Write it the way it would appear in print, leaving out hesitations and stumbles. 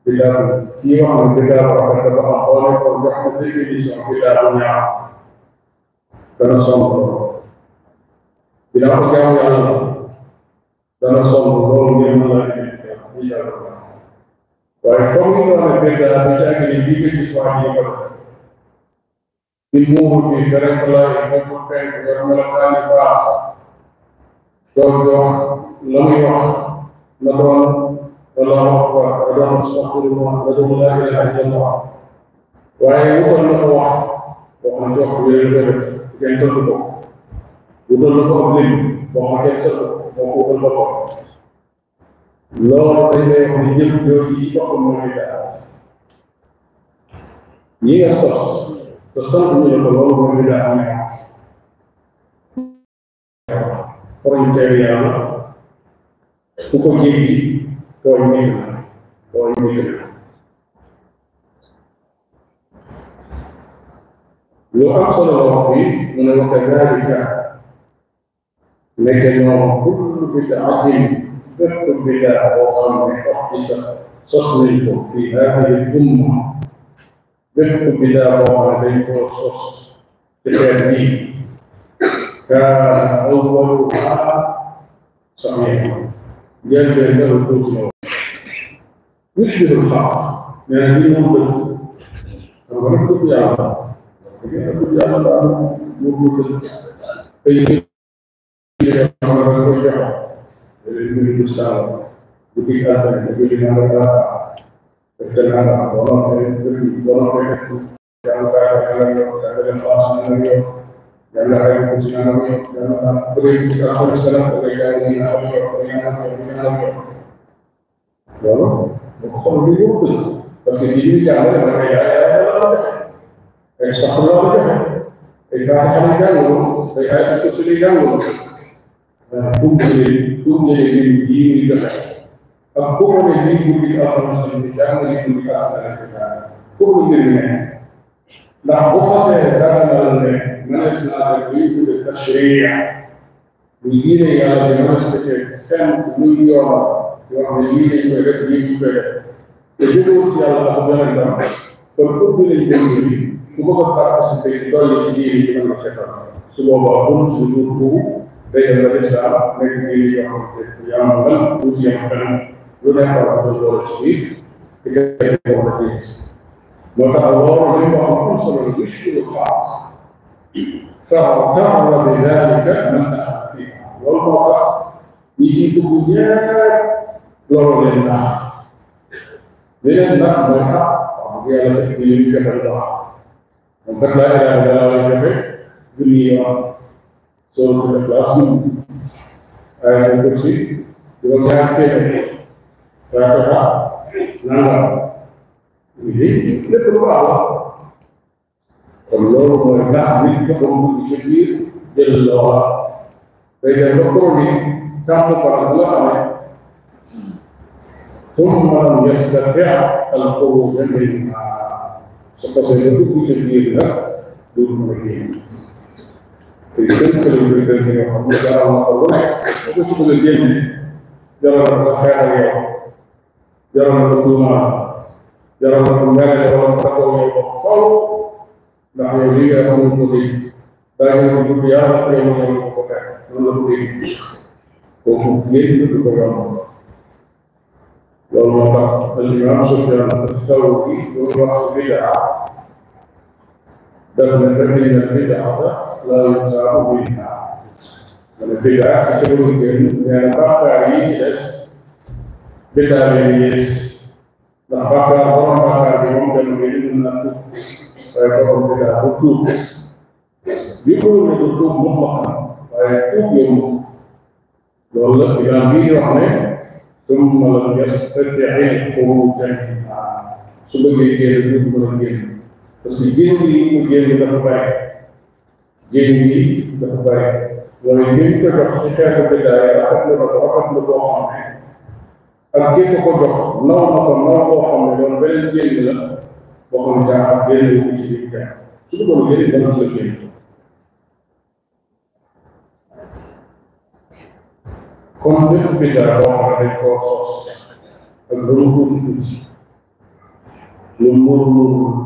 bidaa kii wax na bidaa bu rafet dafa am xoole ko jox ko définition bidaa bu ñaaw dana sonn lool bidaa ko jaamu yàlla dana sonn loolu ngir mën laa indi bidaa bu ñaaw waaye comme ni nga waxee bidaa bi caagi ni bii nga gis waa ji ko def di muuru bi fere laay bokku penk yor melokaani baax doon wax la muy wax na doon Allahu akbar na doon astaghfirullah na doon laa ilaaha illallah waaye wutal na ko wax na jox wéeru wéeru kenn tëdd ko wutal na ko ab lim boo xam kenn tëdd moo ko wutal ba ko loolu dañ lay wax ni jëf jooju ci boppam moo ñu daal ñi nga sos te sant ñu ne ko loolu moo ñu daal ne frontière yàlla ku ko jéggi tooñ nit na lu am solo la wax bi mu ne wa kadalika nekk ñoom kullu bidaatin bépp bidaa boo xam ne uhdisa sos nañ ko fi haadihi umma bépp bidaa boo xam ne dañ koo sos ci xeet bi kaana awwaluhaa saxiihan njëlbeen nga lu tuuti la yushbihu al-haqq nee na lii moom dëgg xam nga nag dëgg yàlla dëgg yàlla daal moom dëgg tey nga xam ne da koy joxe léegi mu ngi saala bu dig àddana da koy dina la dara def te naa la wala dëgg wala koy def yàlla kaa yàlla yor yàlla def xaas na nga yor yàlla ay ko ci na nga yor yàlla bëgg ci akhir salam da koy jaay ni na yor loolu ko xam li ñu bëgg parce que li ñu jàngale da ngay yaay la ay sax loolu joxe ay kaa xam jàngalo ay ay ko ci jàngalo pour ñu yi joxe ak pour ne li bu di akhir di jàngale bu di akhir pour ñu ne ndax bu fasee dara na ne mënees naa def li ñu tuddee tashriya bu diine yàlla di mënees defee fenn muy yoonal yoo xam ne lii dañ koy def lii ñu koy def te jëmewul ci yàlla dafa beneen dara kon pour ñu leen jëm bi ku bëgg a participer ci dolli ci diine yi mën na fekkal su boobaa pour su ñu boobu day dem ba lislaam nekk diine yoo xam ne yaamal tuuti yam fenn lu nekk war a doole ci biir te kay ko war a dégg moo tax loolu li mu wax am solo la yushkilu xaas فاغتر بذلك من أخذ فيها والموقع يجي بنيان لورو لله لله مرحا وقال لك بيجي الله وقد لا إله إلا الله دنيا سورة الإخلاص آية الكرسي وجاء كده فاتحة نعم يجي لكل الله والله مرتاح منكم بكثير جل وعلا فإذا ذكرني تعطف الله ثم لم يستطع الخروج منها فسيكون كثير لك دون مكين في سنة البلدان محمد صلى الله عليه وسلم وكتب الجن جرى الخير اليوم جرى الدماء جرى المال جرى التقوى والخوف نحن يريد أن نقول دائما نقول يا رب يا رب نقول وكيف نقول والله الإمام سفيان الثوري يقول بدعة دفن البدعة لا ينزع منها البدعة تقول يعني بقى يجلس بدعة يجلس لا بقى ضرب بهم من فيكون بلا وجوب يقول الوجوب مطلقا ويكون يوم والله إذا بيجي عليه ثم لم يستطع الخروج منها سبب يجي من الجن بس الجن يجي للباقي جن للباقي ويجي كحقيقة البداية أقل الوقت الجن كله نوع وحمل بين الجن وهم جاء بين وجهك شو بقول لك ده نفس الشيء كنت بدأ واحد الكورس الجروب lu murmur